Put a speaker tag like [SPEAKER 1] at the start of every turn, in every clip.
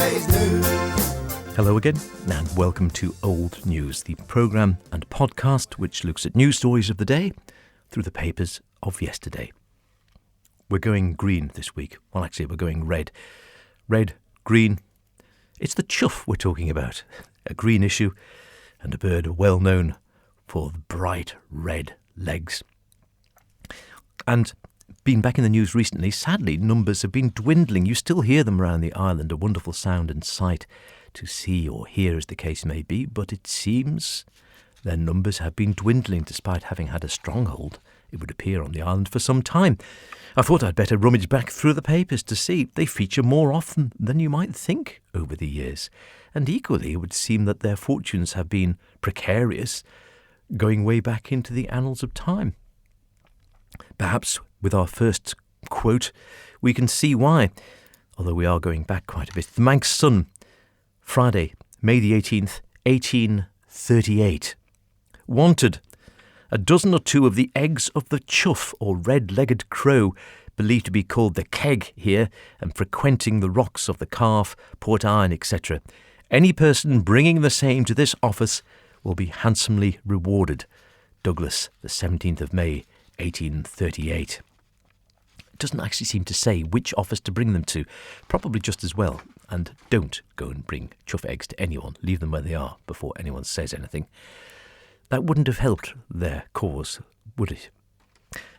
[SPEAKER 1] today's news.
[SPEAKER 2] Hello again, and welcome to Old News, the programme and podcast which looks at news stories of the day through the papers of yesterday. We're going green this week. Well, actually, we're going red. Red, green. It's the chough we're talking about. A green issue and a bird well known for the bright red legs. And been back in the news recently, sadly, numbers have been dwindling. You still hear them around the island, a wonderful sound and sight to see or hear as the case may be, but it seems their numbers have been dwindling despite having had a stronghold, it would appear, on the island for some time. I thought I'd better rummage back through the papers to see. They feature more often than you might think over the years. And equally, it would seem that their fortunes have been precarious, going way back into the annals of time. Perhaps with our first quote, we can see why, although we are going back quite a bit. The Manx Sun, Friday, May the 18th, 1838. Wanted. A dozen or two of the eggs of the chough, or red-legged crow, believed to be called the keg here, and frequenting the rocks of the Calf, Port Iron, etc. Any person bringing the same to this office will be handsomely rewarded. Douglas, the 17th of May, 1838. It doesn't actually seem to say which office to bring them to. Probably just as well. And don't go and bring chough eggs to anyone. Leave them where they are before anyone says anything. That wouldn't have helped their cause, would it?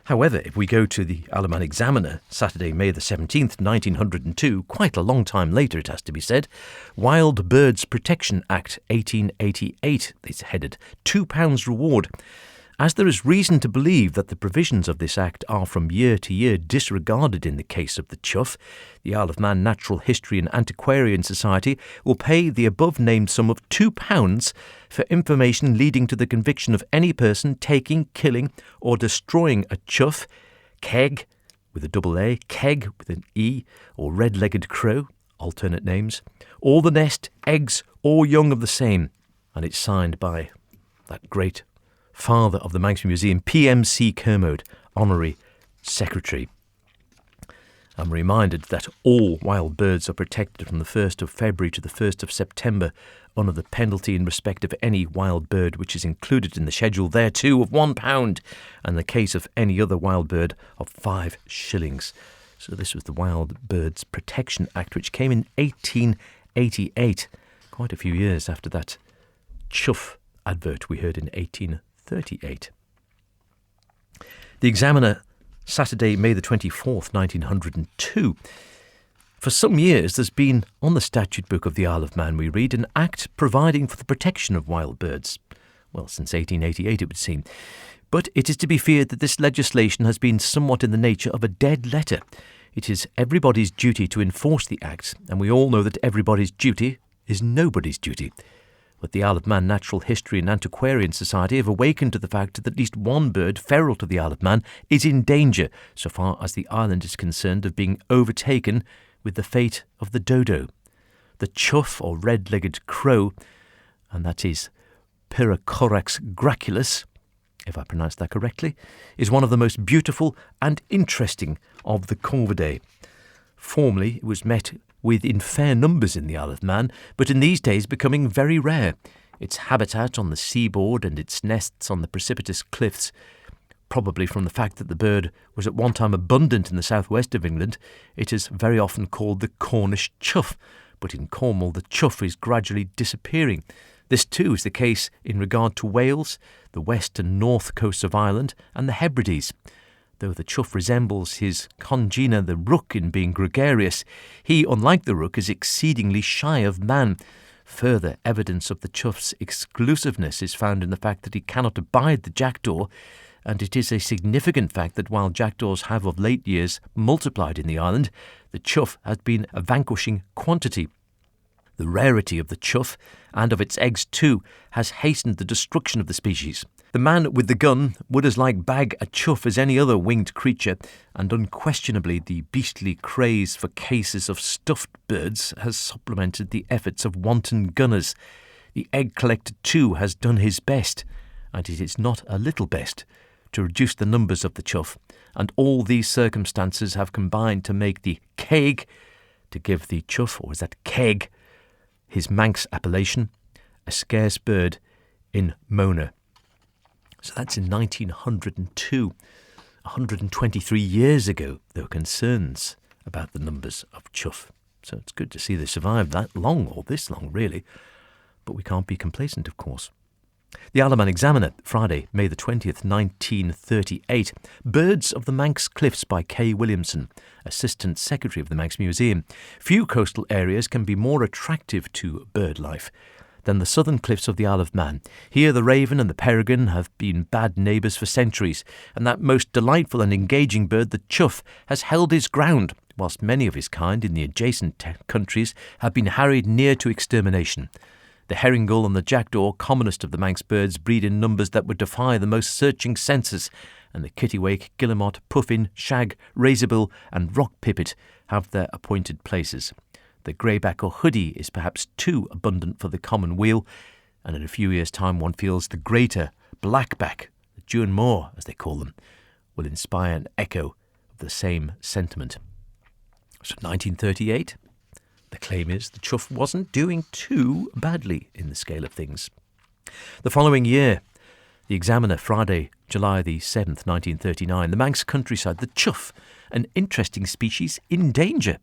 [SPEAKER 2] However, if we go to the Isle of Man Examiner, Saturday, May the 17th, 1902, quite a long time later it has to be said, Wild Birds Protection Act 1888 is headed, £2 reward. As there is reason to believe that the provisions of this Act are from year to year disregarded in the case of the chough, the Isle of Man Natural History and Antiquarian Society will pay the above-named sum of £2 for information leading to the conviction of any person taking, killing or destroying a chough, keg with a double A, keg with an E, or red-legged crow, alternate names, or the nest, eggs or young of the same. And it's signed by that great father of the Manx Museum, PMC Kermode, Honorary Secretary. I'm reminded that all wild birds are protected from the 1st of February to the 1st of September under the penalty in respect of any wild bird which is included in the schedule thereto of £1, and in the case of any other wild bird of 5 shillings. So this was the Wild Birds Protection Act, which came in 1888, quite a few years after that chough advert we heard in 1838. The Examiner, Saturday, May the 24th, 1902. For some years there's been, on the statute book of the Isle of Man, we read, an act providing for the protection of wild birds. Well, since 1888 it would seem. But it is to be feared that this legislation has been somewhat in the nature of a dead letter. It is everybody's duty to enforce the act, and we all know that everybody's duty is nobody's duty. But the Isle of Man Natural History and Antiquarian Society have awakened to the fact that at least one bird feral to the Isle of Man is in danger, so far as the island is concerned, of being overtaken with the fate of the dodo. The chough, or red-legged crow, and that is Pyrrhocorax graculus, if I pronounce that correctly, is one of the most beautiful and interesting of the corvidae. Formerly it was met with in fair numbers in the Isle of Man, but in these days becoming very rare. Its habitat on the seaboard and its nests on the precipitous cliffs, probably from the fact that the bird was at one time abundant in the southwest of England, it is very often called the Cornish chough, but in Cornwall the chough is gradually disappearing. This too is the case in regard to Wales, the west and north coasts of Ireland, and the Hebrides. Though the chough resembles his congener the rook in being gregarious, he, unlike the rook, is exceedingly shy of man. Further evidence of the chough's exclusiveness is found in the fact that he cannot abide the jackdaw, and it is a significant fact that while jackdaws have of late years multiplied in the island, the chough has been a vanquishing quantity. The rarity of the chough, and of its eggs too, has hastened the destruction of the species. The man with the gun would as like bag a chough as any other winged creature, and unquestionably the beastly craze for cases of stuffed birds has supplemented the efforts of wanton gunners. The egg collector too has done his best, and it is not a little best, to reduce the numbers of the chough, and all these circumstances have combined to make the keg to give the chough, or is that keg, his Manx appellation, a scarce bird in Mona. So that's in 1902. 123 years ago, there were concerns about the numbers of chough. So it's good to see they survived that long, or this long really. But we can't be complacent, of course. The Isle of Man Examiner, Friday, May the 20th, 1938. Birds of the Manx Cliffs by K. Williamson, Assistant Secretary of the Manx Museum. Few coastal areas can be more attractive to bird life than the southern cliffs of the Isle of Man. Here the raven and the peregrine have been bad neighbours for centuries, and that most delightful and engaging bird, the chough, has held his ground, whilst many of his kind in the adjacent countries have been harried near to extermination. The herring gull and the jackdaw, commonest of the Manx birds, breed in numbers that would defy the most searching senses, and the kittiwake, guillemot, puffin, shag, razorbill and rock pipit have their appointed places. The greyback or hoodie is perhaps too abundant for the common wheel, and in a few years' time one feels the greater blackback, the Juan Moor as they call them, will inspire an echo of the same sentiment. So 1938, the claim is the chough wasn't doing too badly in the scale of things. The following year, the Examiner, Friday, July the 7th, 1939, the Manx countryside, the chough, an interesting species in danger.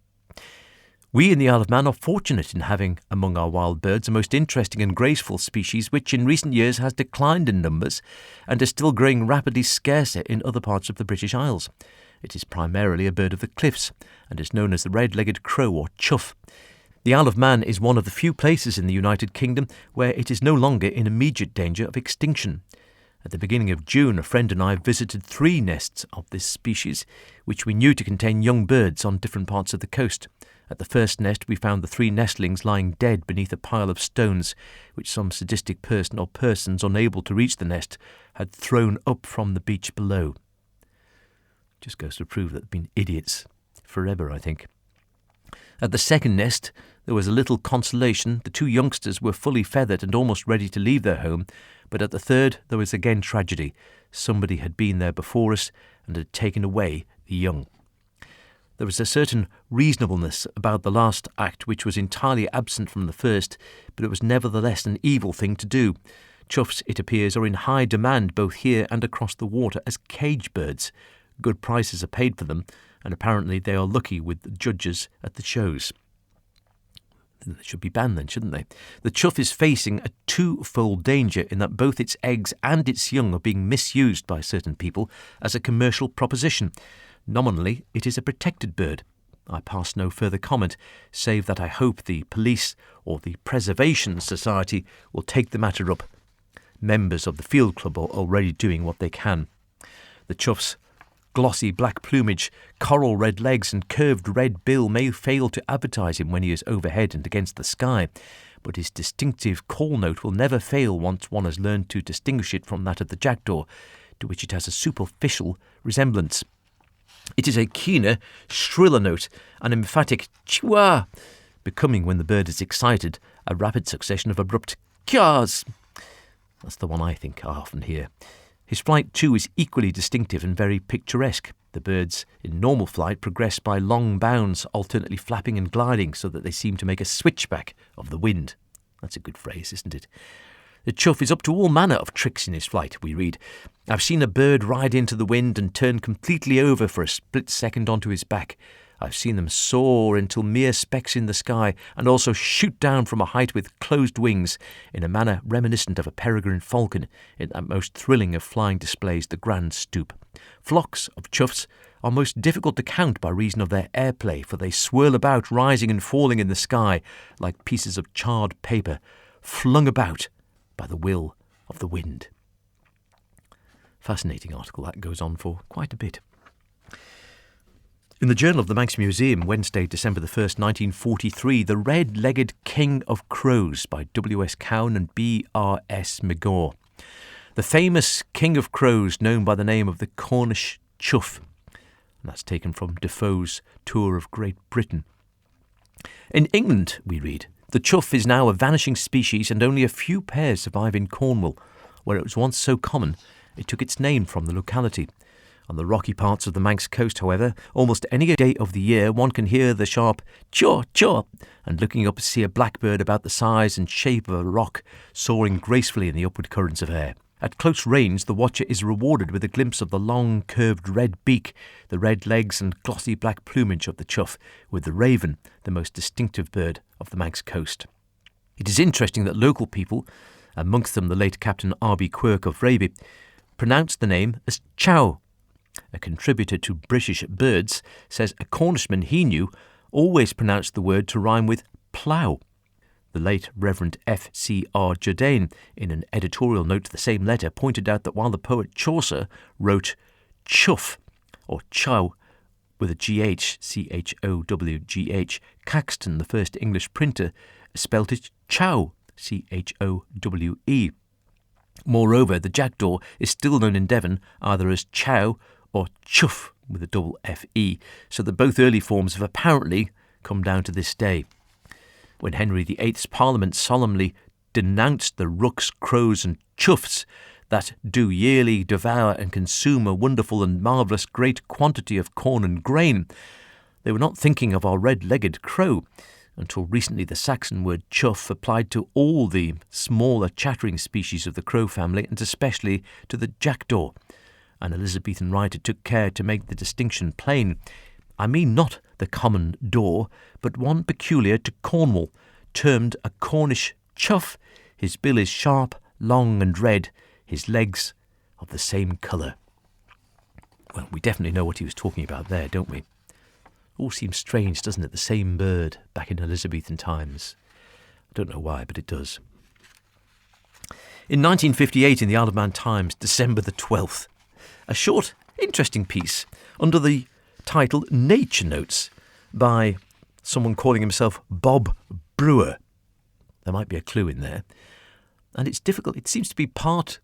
[SPEAKER 2] We in the Isle of Man are fortunate in having among our wild birds a most interesting and graceful species which in recent years has declined in numbers and is still growing rapidly scarcer in other parts of the British Isles. It is primarily a bird of the cliffs and is known as the red-legged crow or chough. The Isle of Man is one of the few places in the United Kingdom where it is no longer in immediate danger of extinction. At the beginning of June, a friend and I visited 3 nests of this species, which we knew to contain young birds on different parts of the coast. At the first nest, we found the 3 nestlings lying dead beneath a pile of stones, which some sadistic person or persons unable to reach the nest had thrown up from the beach below. Just goes to prove that they've been idiots forever, I think. At the second nest, there was a little consolation. The 2 youngsters were fully feathered and almost ready to leave their home, but at the third, there was again tragedy. Somebody had been there before us and had taken away the young. There was a certain reasonableness about the last act which was entirely absent from the first, but it was nevertheless an evil thing to do. Choughs, it appears, are in high demand both here and across the water as cage birds. Good prices are paid for them, and apparently they are lucky with the judges at the shows. They should be banned then, shouldn't they? The chough is facing a 2-fold danger in that both its eggs and its young are being misused by certain people as a commercial proposition. Nominally, it is a protected bird. I pass no further comment, save that I hope the police or the Preservation Society will take the matter up. Members of the field club are already doing what they can. The chough's glossy black plumage, coral red legs and curved red bill may fail to advertise him when he is overhead and against the sky, but his distinctive call note will never fail once one has learned to distinguish it from that of the jackdaw, to which it has a superficial resemblance. It is a keener, shriller note, an emphatic choughs, becoming, when the bird is excited, a rapid succession of abrupt choughs. That's the one I think I often hear. His flight, too, is equally distinctive and very picturesque. The birds in normal flight progress by long bounds, alternately flapping and gliding so that they seem to make a switchback of the wind. That's a good phrase, isn't it? The chough is up to all manner of tricks in his flight, we read. I've seen a bird ride into the wind and turn completely over for a split second onto his back. I've seen them soar until mere specks in the sky and also shoot down from a height with closed wings in a manner reminiscent of a peregrine falcon in that most thrilling of flying displays, the grand stoop. Flocks of choughs are most difficult to count by reason of their airplay, for they swirl about, rising and falling in the sky like pieces of charred paper, flung about by the will of the wind. Fascinating article that goes on for quite a bit. In the Journal of the Manx Museum, Wednesday, December the 1st, 1943, The Red-Legged King of Crows by W.S. Cowan and B.R.S. McGaw. The famous King of Crows known by the name of the Cornish chough. And that's taken from Defoe's Tour of Great Britain. In England, we read, the chough is now a vanishing species and only a few pairs survive in Cornwall, where it was once so common it took its name from the locality. On the rocky parts of the Manx coast, however, almost any day of the year one can hear the sharp chough, chough, and looking up see a blackbird about the size and shape of a rock soaring gracefully in the upward currents of air. At close range, the watcher is rewarded with a glimpse of the long, curved red beak, the red legs and glossy black plumage of the chough, with the raven, the most distinctive bird of the Manx coast. It is interesting that local people, amongst them the late Captain R.B. Quirk of Raby, pronounced the name as chough. A contributor to British Birds says a Cornishman he knew always pronounced the word to rhyme with plough. The late Reverend F.C.R. Jourdain, in an editorial note to the same letter, pointed out that while the poet Chaucer wrote chough, or chough, with a G-H, C-H-O-W-G-H, Caxton, the first English printer, spelt it chough, C-H-O-W-E. Moreover, the jackdaw is still known in Devon either as chough or chough with a double F-E, so that both early forms have apparently come down to this day. When Henry VIII's Parliament solemnly denounced the rooks, crows and choughs that do yearly devour and consume a wonderful and marvellous great quantity of corn and grain, they were not thinking of our red-legged crow. Until recently, the Saxon word chough applied to all the smaller chattering species of the crow family, and especially to the jackdaw. An Elizabethan writer took care to make the distinction plain. I mean not the common daw, but one peculiar to Cornwall, termed a Cornish chough. His bill is sharp, long and red, his legs of the same colour. Well, we definitely know what he was talking about there, don't we? All seems strange, doesn't it? The same bird back in Elizabethan times. I don't know why, but it does. In 1958, in the Isle of Man Times, December the 12th, a short, interesting piece under the title Nature Notes by someone calling himself Bob Brewer. There might be a clue in there. And it's difficult. It seems to be part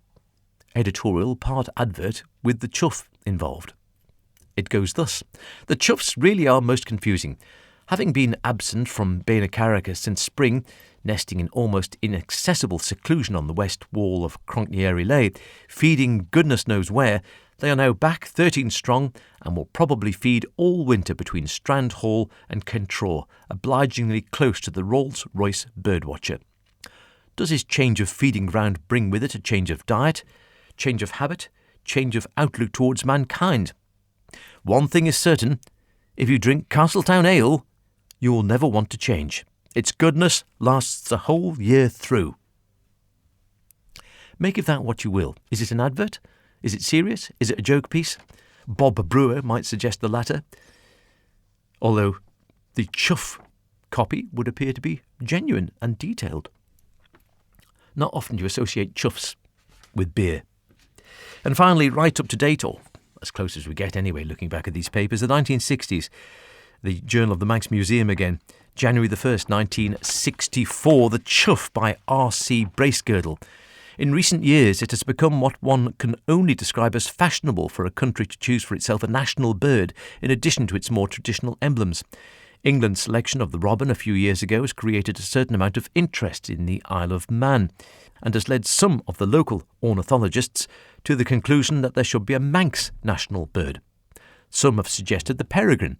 [SPEAKER 2] editorial, part advert, with the chough involved. It goes thus. The choughs really are most confusing. Having been absent from Baina Caraca since spring, nesting in almost inaccessible seclusion on the west wall of Cronknieri Lay, feeding goodness knows where, they are now back 13 strong and will probably feed all winter between Strand Hall and Kentraw, obligingly close to the Rolls-Royce birdwatcher. Does his change of feeding ground bring with it a change of diet, change of habit, change of outlook towards mankind? One thing is certain, if you drink Castletown ale, you will never want to change. Its goodness lasts the whole year through. Make of that what you will. Is it an advert? Is it serious? Is it a joke piece? Bob Brewer might suggest the latter, although the chough copy would appear to be genuine and detailed. Not often do you associate choughs with beer. And finally, right up to date, or as close as we get anyway, looking back at these papers, the 1960s, the Journal of the Manx Museum again, January the 1st, 1964, The Chough by R.C. Bracegirdle. In recent years, it has become what one can only describe as fashionable for a country to choose for itself a national bird, in addition to its more traditional emblems. England's selection of the robin a few years ago has created a certain amount of interest in the Isle of Man, and has led some of the local ornithologists to the conclusion that there should be a Manx national bird. Some have suggested the peregrine,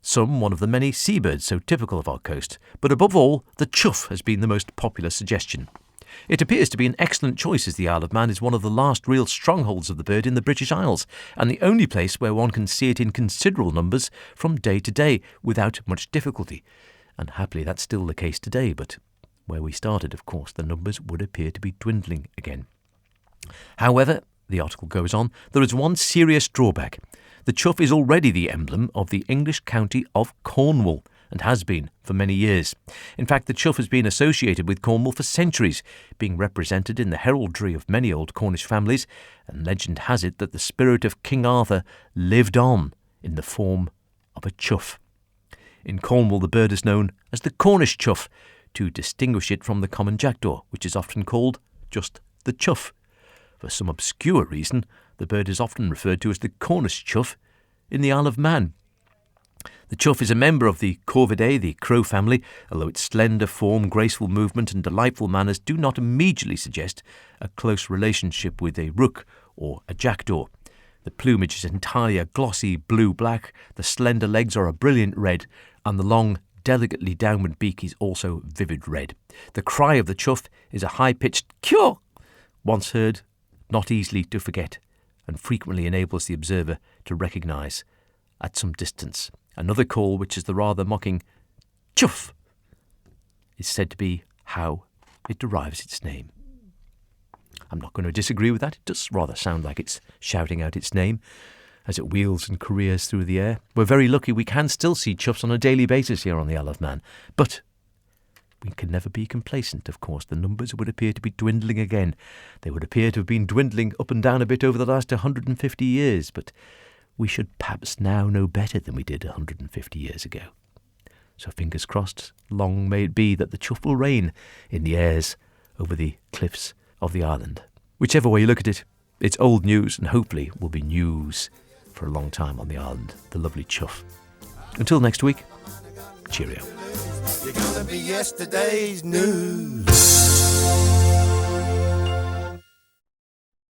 [SPEAKER 2] some one of the many seabirds so typical of our coast, but above all, the chough has been the most popular suggestion. It appears to be an excellent choice, as the Isle of Man is one of the last real strongholds of the bird in the British Isles, and the only place where one can see it in considerable numbers from day to day without much difficulty. And happily that's still the case today, but where we started, of course, the numbers would appear to be dwindling again. However, the article goes on, there is one serious drawback. The chough is already the emblem of the English county of Cornwall, and has been for many years. In fact, the chough has been associated with Cornwall for centuries, being represented in the heraldry of many old Cornish families, and legend has it that the spirit of King Arthur lived on in the form of a chough. In Cornwall, the bird is known as the Cornish chough, to distinguish it from the common jackdaw, which is often called just the chough. For some obscure reason, the bird is often referred to as the Cornish chough in the Isle of Man. The chough is a member of the Corvidae, the crow family, although its slender form, graceful movement and delightful manners do not immediately suggest a close relationship with a rook or a jackdaw. The plumage is entirely a glossy blue-black, the slender legs are a brilliant red, and the long, delicately downward beak is also vivid red. The cry of the chough is a high-pitched chough, once heard, not easily to forget, and frequently enables the observer to recognise at some distance. Another call, which is the rather mocking chough, is said to be how it derives its name. I'm not going to disagree with that. It does rather sound like it's shouting out its name as it wheels and careers through the air. We're very lucky we can still see choughs on a daily basis here on the Isle of Man. But we can never be complacent, of course. The numbers would appear to be dwindling again. They would appear to have been dwindling up and down a bit over the last 150 years, but we should perhaps now know better than we did 150 years ago. So fingers crossed, long may it be that the chough will reign in the airs over the cliffs of the island. Whichever way you look at it, it's old news and hopefully will be news for a long time on the island, the lovely chough. Until next week, cheerio.
[SPEAKER 1] You're gonna be yesterday's news.